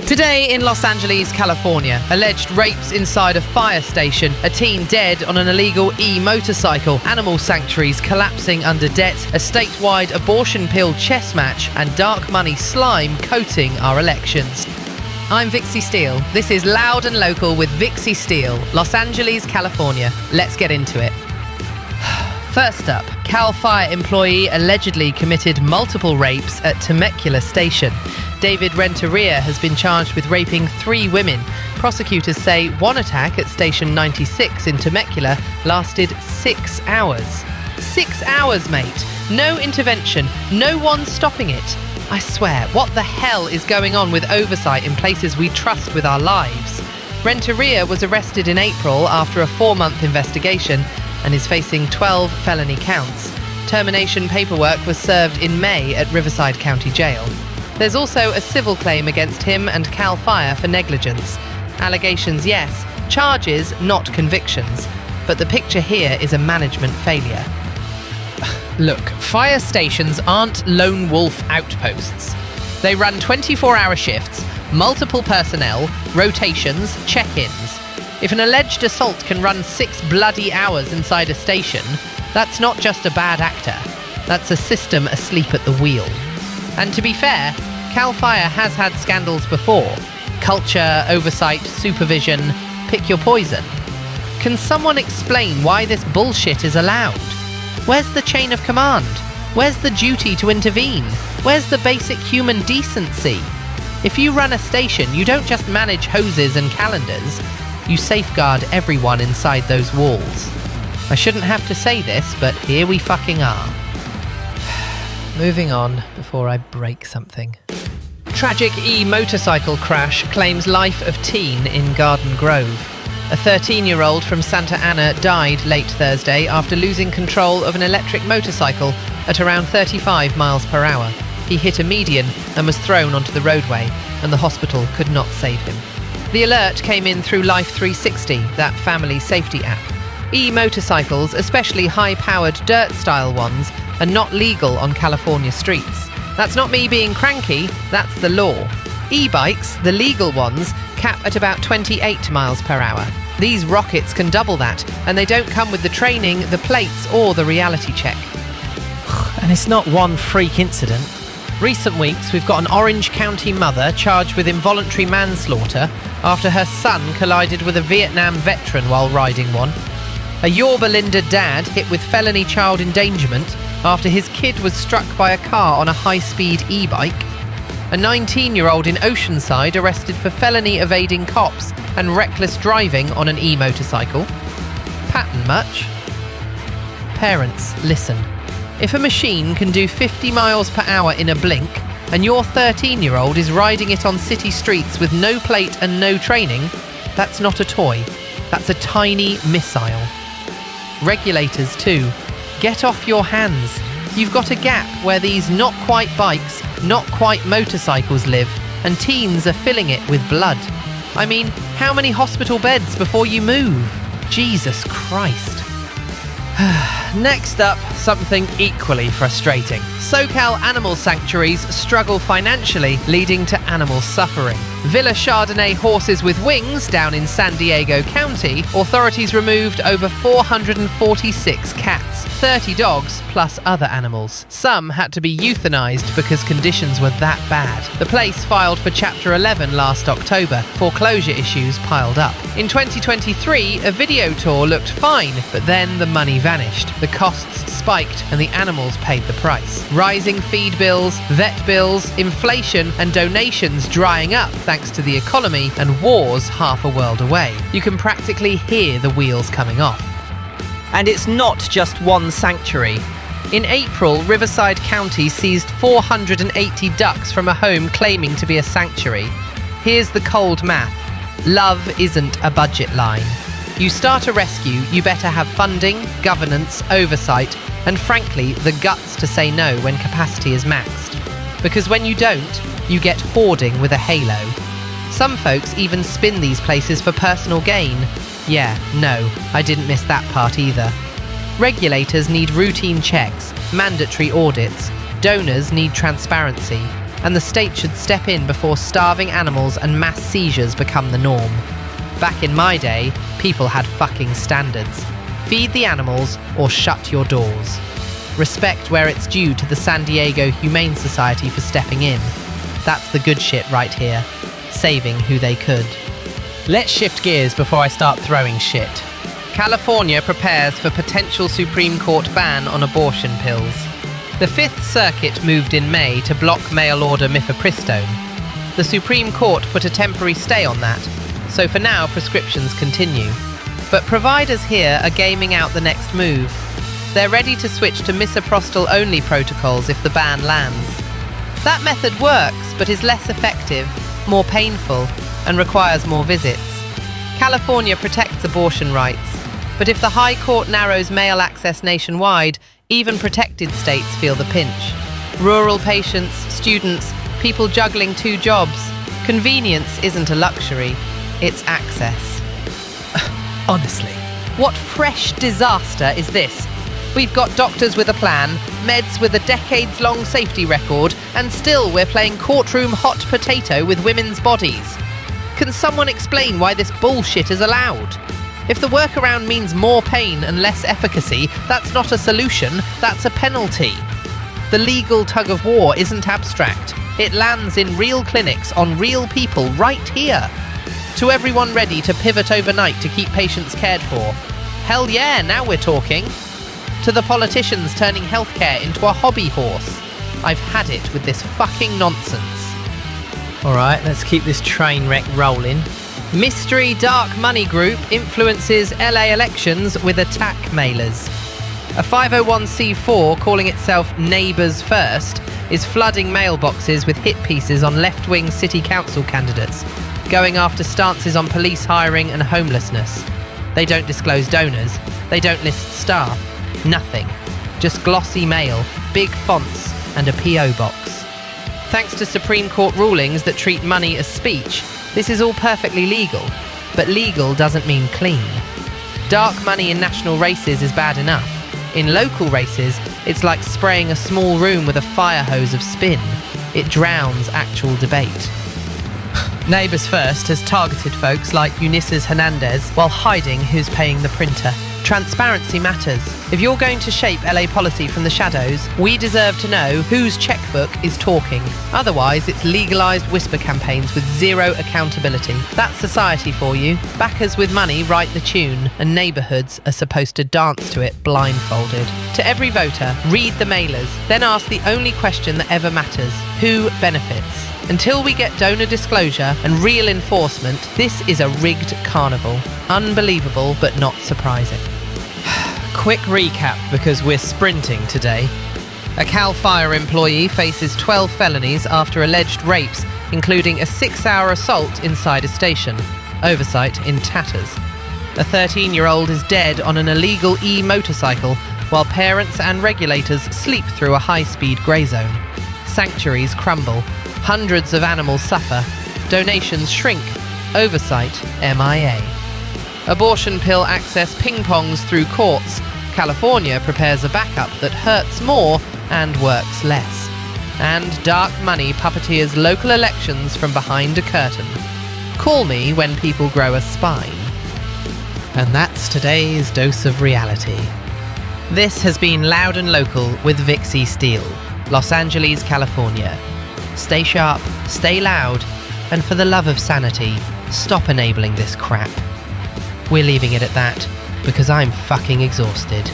Today in Los Angeles, California, alleged rapes inside a fire station, a teen dead on an illegal e-motorcycle, animal sanctuaries collapsing under debt, a statewide abortion pill chess match, and dark money slime coating our elections. I'm Vixie Steele. This is Loud and Local with Vixie Steele, Los Angeles, California. Let's get into it. First up, Cal Fire employee allegedly committed multiple rapes at Temecula Station. David Renteria has been charged with raping 3 women. Prosecutors say one attack at Station 96 in Temecula lasted 6 hours. 6 hours, mate. No intervention. No one stopping it. I swear, what the hell is going on with oversight in places we trust with our lives? Renteria was arrested in April after a 4-month investigation and is facing 12 felony counts. Termination paperwork was served in May at Riverside County Jail. There's also a civil claim against him and Cal Fire for negligence. Allegations, yes. Charges, not convictions. But the picture here is a management failure. Look, fire stations aren't lone wolf outposts. They run 24-hour shifts, multiple personnel, rotations, check-ins. If an alleged assault can run 6 bloody hours inside a station, that's not just a bad actor. That's a system asleep at the wheel. And to be fair, Cal Fire has had scandals before. Culture, oversight, supervision, pick your poison. Can someone explain why this bullshit is allowed? Where's the chain of command? Where's the duty to intervene? Where's the basic human decency? If you run a station, you don't just manage hoses and calendars. You safeguard everyone inside those walls. I shouldn't have to say this, but here we fucking are. Moving on before I break something. Tragic e-motorcycle crash claims life of teen in Garden Grove. A 13-year-old from Santa Ana died late Thursday after losing control of an electric motorcycle at around 35 miles per hour. He hit a median and was thrown onto the roadway, and the hospital could not save him. The alert came in through Life 360, that family safety app. E-motorcycles, especially high-powered dirt-style ones, are not legal on California streets. That's not me being cranky, that's the law. E-bikes, the legal ones, cap at about 28 miles per hour. These rockets can double that, and they don't come with the training, the plates, or the reality check. And it's not one freak incident. Recent weeks, we've got an Orange County mother charged with involuntary manslaughter after her son collided with a Vietnam veteran while riding one. A Yorba Linda dad hit with felony child endangerment after his kid was struck by a car on a high-speed e-bike. A 19-year-old in Oceanside arrested for felony evading cops and reckless driving on an e-motorcycle. Pattern much? Parents, listen. If a machine can do 50 miles per hour in a blink, and your 13-year-old is riding it on city streets with no plate and no training, that's not a toy. That's a tiny missile. Regulators too. Get off your hands. You've got a gap where these not-quite bikes, not-quite motorcycles live, and teens are filling it with blood. I mean, how many hospital beds before you move? Jesus Christ. Next up, something equally frustrating. SoCal animal sanctuaries struggle financially, leading to animal suffering. Villa Chardonnay horses with wings down in San Diego County, authorities removed over 446 cats, 30 dogs, plus other animals. Some had to be euthanized because conditions were that bad. The place filed for Chapter 11 last October. Foreclosure issues piled up. In 2023, a video tour looked fine, but then the money vanished. The costs spiked and the animals paid the price. Rising feed bills, vet bills, inflation, and donations drying up thanks to the economy and wars half a world away. You can practically hear the wheels coming off. And it's not just one sanctuary. In April, Riverside County seized 480 ducks from a home claiming to be a sanctuary. Here's the cold math. Love isn't a budget line. You start a rescue, you better have funding, governance, oversight, and frankly, the guts to say no when capacity is maxed. Because when you don't, you get hoarding with a halo. Some folks even spin these places for personal gain. Yeah, no, I didn't miss that part either. Regulators need routine checks, mandatory audits. Donors need transparency. and the state should step in before starving animals and mass seizures become the norm. Back in my day, people had fucking standards. Feed the animals or shut your doors. Respect where it's due to the San Diego Humane Society for stepping in. That's the good shit right here, saving who they could. Let's shift gears before I start throwing shit. California prepares for potential Supreme Court ban on abortion pills. The Fifth Circuit moved in May to block mail-order mifepristone. The Supreme Court put a temporary stay on that, so for now prescriptions continue. But providers here are gaming out the next move. They're ready to switch to misoprostol-only protocols if the ban lands. That method works, but is less effective, more painful, and requires more visits. California protects abortion rights, but if the High Court narrows mail access nationwide, even protected states feel the pinch. Rural patients, students, people juggling 2 jobs. Convenience isn't a luxury, it's access. Honestly. What fresh disaster is this? We've got doctors with a plan, meds with a decades-long safety record, and still we're playing courtroom hot potato with women's bodies. Can someone explain why this bullshit is allowed? If the workaround means more pain and less efficacy, that's not a solution, that's a penalty. The legal tug-of-war isn't abstract. It lands in real clinics on real people right here. To everyone ready to pivot overnight to keep patients cared for. Hell yeah, now we're talking. To the politicians turning healthcare into a hobby horse. I've had it with this fucking nonsense. Alright, let's keep this train wreck rolling. Mystery dark money group influences LA elections with attack mailers. A 501c4 calling itself Neighbours First is flooding mailboxes with hit pieces on left-wing city council candidates, going after stances on police hiring and homelessness. They don't disclose donors, they don't list staff, nothing. Just glossy mail, big fonts, and a PO box. Thanks to Supreme Court rulings that treat money as speech, this is all perfectly legal, but legal doesn't mean clean. Dark money in national races is bad enough. In local races, it's like spraying a small room with a fire hose of spin. It drowns actual debate. Neighbours First has targeted folks like Eunices Hernandez while hiding who's paying the printer. Transparency matters. If you're going to shape LA policy from the shadows, we deserve to know whose checkbook is talking. Otherwise, it's legalised whisper campaigns with zero accountability. That's society for you. Backers with money write the tune, and neighbourhoods are supposed to dance to it blindfolded. To every voter, read the mailers, then ask the only question that ever matters: who benefits? Until we get donor disclosure and real enforcement, this is a rigged carnival. Unbelievable, but not surprising. Quick recap, because we're sprinting today. A CAL FIRE employee faces 12 felonies after alleged rapes, including a 6-hour assault inside a station. Oversight in tatters. A 13-year-old is dead on an illegal e-motorcycle, while parents and regulators sleep through a high-speed grey zone. Sanctuaries crumble. Hundreds of animals suffer. Donations shrink. Oversight MIA. Abortion pill access ping-pongs through courts. California prepares a backup that hurts more and works less. And dark money puppeteers local elections from behind a curtain. Call me when people grow a spine. And that's today's dose of reality. This has been Loud and Local with Vixie Steele, Los Angeles, California. Stay sharp, stay loud, and for the love of sanity, stop enabling this crap. We're leaving it at that, because I'm fucking exhausted.